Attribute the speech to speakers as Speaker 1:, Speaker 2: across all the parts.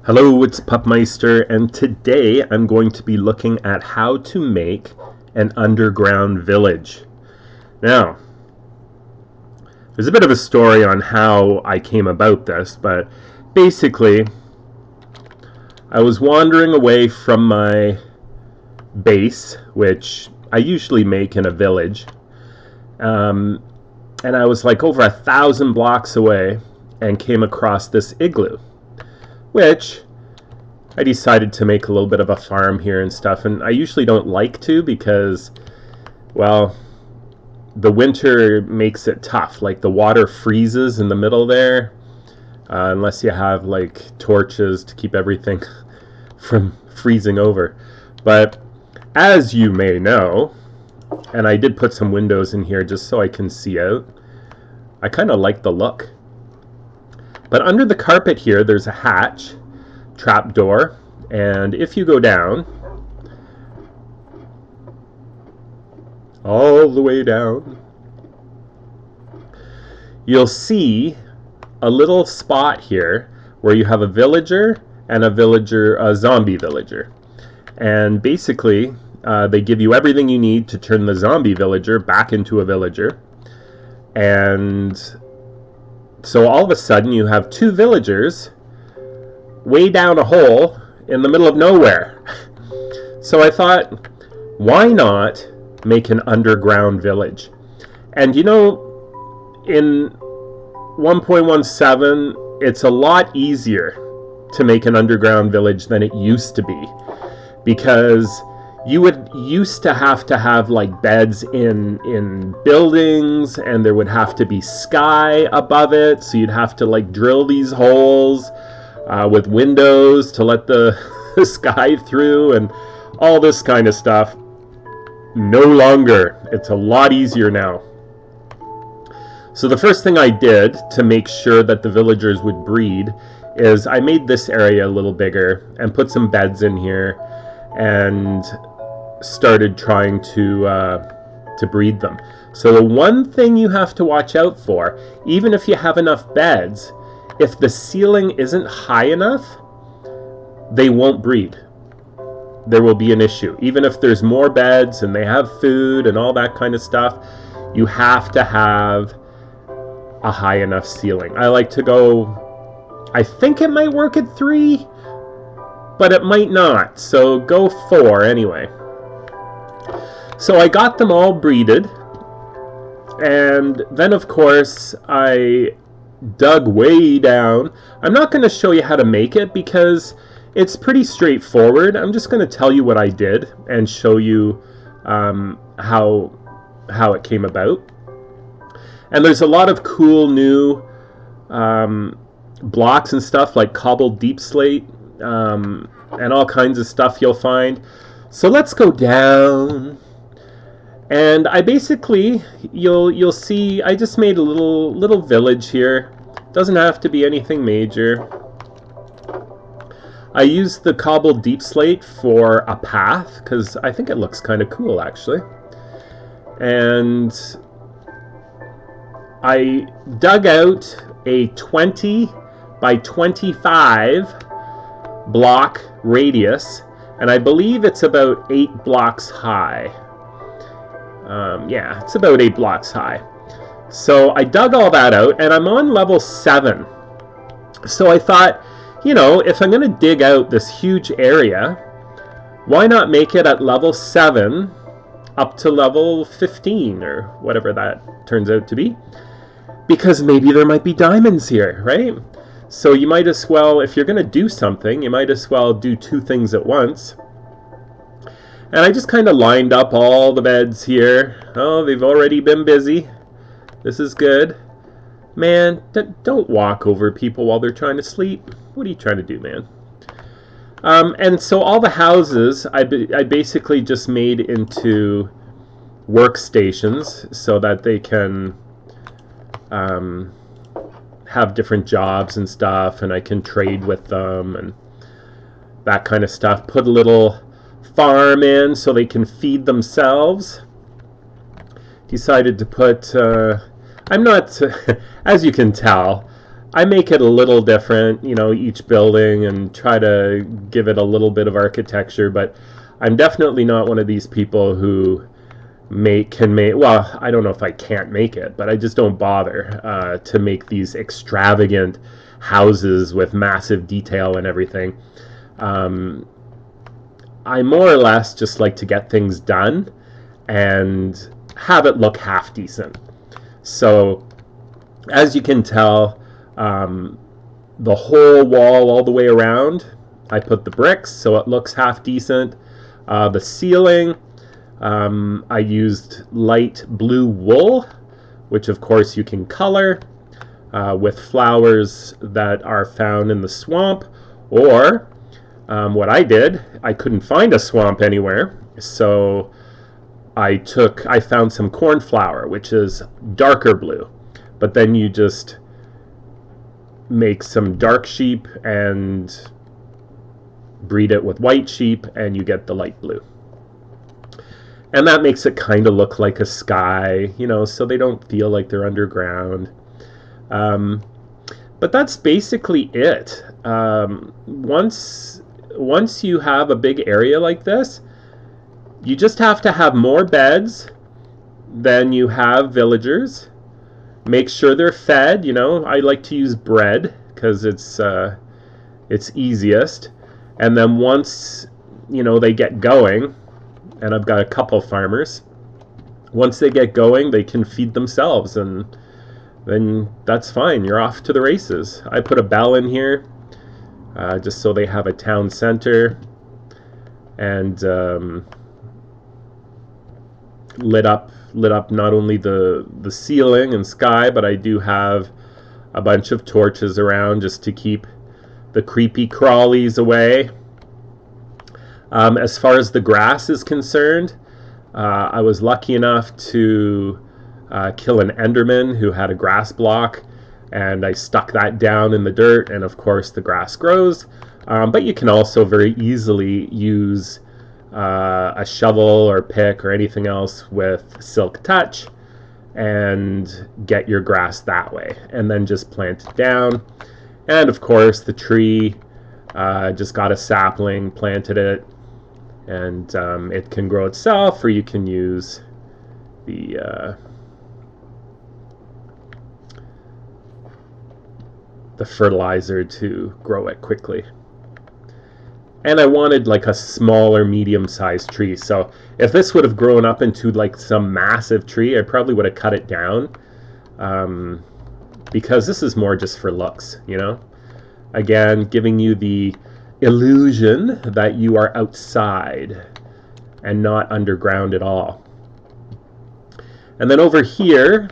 Speaker 1: Hello, it's Pupmeister, and today I'm going to be looking at how to make an underground village. Now, there's a bit of a story on how I came about this, but basically, I was wandering away from my base, which I usually make in a village, and I was like over 1,000 blocks away and came across this igloo, which I decided to make a little bit of a farm here and stuff. And I usually don't like to because, well, the winter makes it tough. Like the water freezes in the middle there, unless you have like torches to keep everything from freezing over. But as you may know, and I did put some windows in here just so I can see out, I kind of like the look. But under the carpet here, there's a hatch, trapdoor, and if you go down, all the way down, you'll see a little spot here where you have a villager and a zombie villager. And basically, they give you everything you need to turn the zombie villager back into a villager. And so all of a sudden you have two villagers way down a hole in the middle of nowhere. So I thought, why not make an underground village? And you know, in 1.17, it's a lot easier to make an underground village than it used to be, because you would used to have like beds in buildings, and there would have to be sky above it, so you'd have to like drill these holes with windows to let the sky through and all this kind of stuff. No longer. It's a lot easier now. So the first thing I did to make sure that the villagers would breed is I made this area a little bigger and put some beds in here and started trying to breed them. So the one thing you have to watch out for, even if you have enough beds, if the ceiling isn't high enough, they won't breed. There will be an issue. Even if there's more beds and they have food and all that kind of stuff, you have to have a high enough ceiling. I like to go, I think it might work at 3, but it might not. So go 4 anyway. So I got them all breeded, and then of course I dug way down. I'm not going to show you how to make it because it's pretty straightforward. I'm just going to tell you what I did and show you how it came about. And there's a lot of cool new blocks and stuff like cobbled deep slate and all kinds of stuff you'll find. So let's go down. And I basically, you'll see, I just made a little village here. Doesn't have to be anything major. I used the cobbled deep slate for a path because I think it looks kind of cool actually. And I dug out a 20 by 25 block radius, and I believe it's about 8 blocks high. Yeah, it's about 8 blocks high. So I dug all that out, and I'm on level 7. So I thought, you know, if I'm going to dig out this huge area, why not make it at level 7 up to level 15 or whatever that turns out to be? Because maybe there might be diamonds here, right? So you might as well, if you're going to do something, you might as well do 2 things at once. And I just kind of lined up all the beds here. Oh, they've already been busy. This is good. Man, don't walk over people while they're trying to sleep. What are you trying to do, man? And so all the houses, I basically just made into workstations so that they can have different jobs and stuff, and I can trade with them and that kind of stuff. Put a little farm in so they can feed themselves. Decided to put I'm not as you can tell, I make it a little different, you know, each building, and try to give it a little bit of architecture, but I'm definitely not one of these people who can make, well, I don't know if I can't make it, but I just don't bother to make these extravagant houses with massive detail and everything. I more or less just like to get things done and have it look half decent. So as you can tell, the whole wall all the way around, I put the bricks so it looks half decent. The ceiling, I used light blue wool, which of course you can color with flowers that are found in the swamp, or what I did, I couldn't find a swamp anywhere, so I found some cornflower, which is darker blue, but then you just make some dark sheep and breed it with white sheep and you get the light blue. And that makes it kind of look like a sky, you know, so they don't feel like they're underground. But that's basically it. Once you have a big area like this, you just have to have more beds than you have villagers. Make sure they're fed, you know. I like to use bread because it's easiest. And then once, you know, they get going, and I've got a couple farmers, once they get going, they can feed themselves, and then that's fine. You're off to the races. I put a bell in here just so they have a town center, and lit up not only the ceiling and sky, but I do have a bunch of torches around just to keep the creepy crawlies away. As far as the grass is concerned, I was lucky enough to kill an Enderman who had a grass block, and I stuck that down in the dirt, and of course the grass grows. But you can also very easily use a shovel or pick or anything else with Silk Touch and get your grass that way, and then just plant it down. And of course the tree, just got a sapling, planted it, and it can grow itself, or you can use the fertilizer to grow it quickly. And I wanted like a smaller, medium-sized tree, so if this would have grown up into like some massive tree, I probably would have cut it down, because this is more just for looks, you know. Again, giving you the illusion that you are outside and not underground at all. And then over here,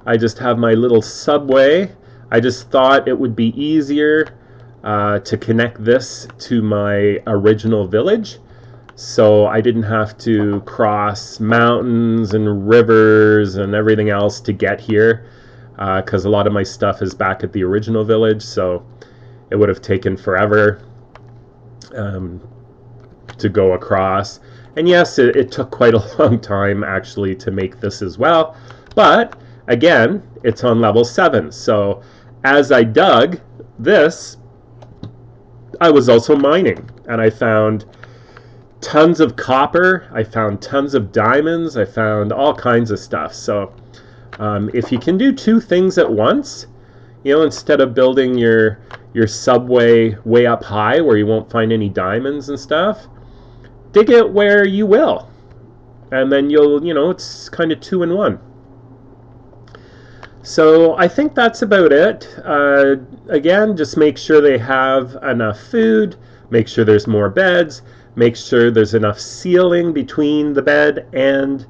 Speaker 1: I just have my little subway. I just thought it would be easier to connect this to my original village, so I didn't have to cross mountains and rivers and everything else to get here, because a lot of my stuff is back at the original village, so it would have taken forever to go across. And yes, it took quite a long time actually to make this as well, but again, it's on level 7, so as I dug this, I was also mining, and I found tons of copper, I found tons of diamonds, I found all kinds of stuff. So if you can do two things at once, you know, instead of building your subway way up high where you won't find any diamonds and stuff, dig it where you will, and then you'll, you know, it's kind of 2 in 1. So I think that's about it. Again, just make sure they have enough food, make sure there's more beds, make sure there's enough ceiling between the bed and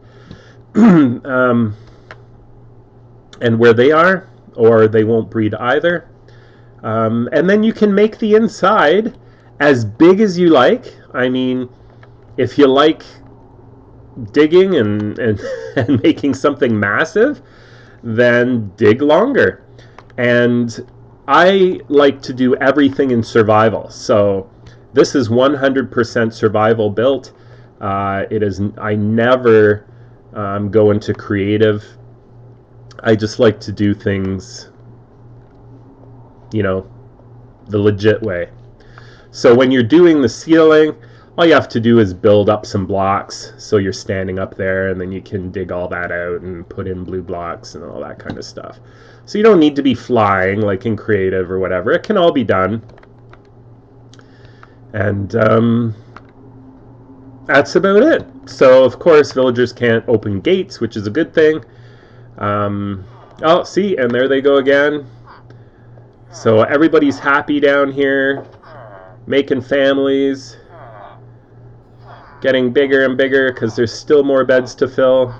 Speaker 1: where they are, or they won't breed either. And then you can make the inside as big as you like. I mean, if you like digging and making something massive, then dig longer. And I like to do everything in survival, so this is 100% survival built. It is, I never go into creative. I just like to do things you know, the legit way. So when you're doing the ceiling, all you have to do is build up some blocks so you're standing up there, and then you can dig all that out and put in blue blocks and all that kind of stuff. So you don't need to be flying like in creative or whatever. It can all be done. And that's about it. So of course villagers can't open gates, which is a good thing. Oh, see, and there they go again. So everybody's happy down here, making families, getting bigger and bigger because there's still more beds to fill.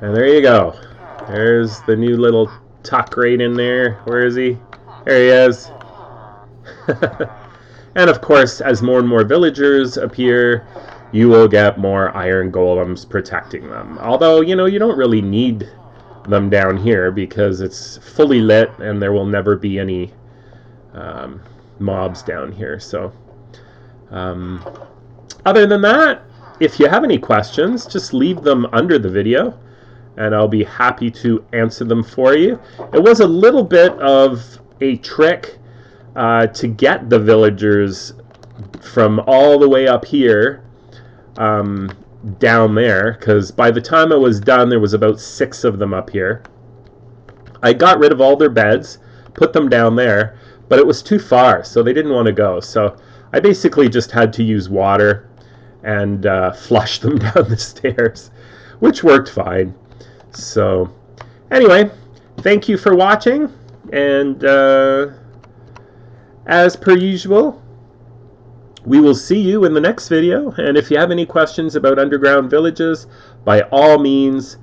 Speaker 1: And there you go. There's the new little tuck right in there. Where is he? There he is. And of course, as more and more villagers appear, you will get more iron golems protecting them. Although, you know, you don't really need them down here because it's fully lit and there will never be any mobs down here. So other than that, if you have any questions, just leave them under the video and I'll be happy to answer them for you. It was a little bit of a trick to get the villagers from all the way up here down there, because by the time I was done there was about 6 of them up here. I got rid of all their beds, put them down there, but it was too far, so they didn't want to go. So I basically just had to use water and flush them down the stairs, which worked fine. So anyway, thank you for watching, and as per usual, we will see you in the next video. And if you have any questions about underground villages, by all means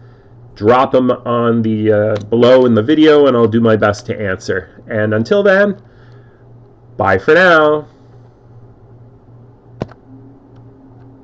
Speaker 1: drop them on the below in the video and I'll do my best to answer. And until then, bye for now.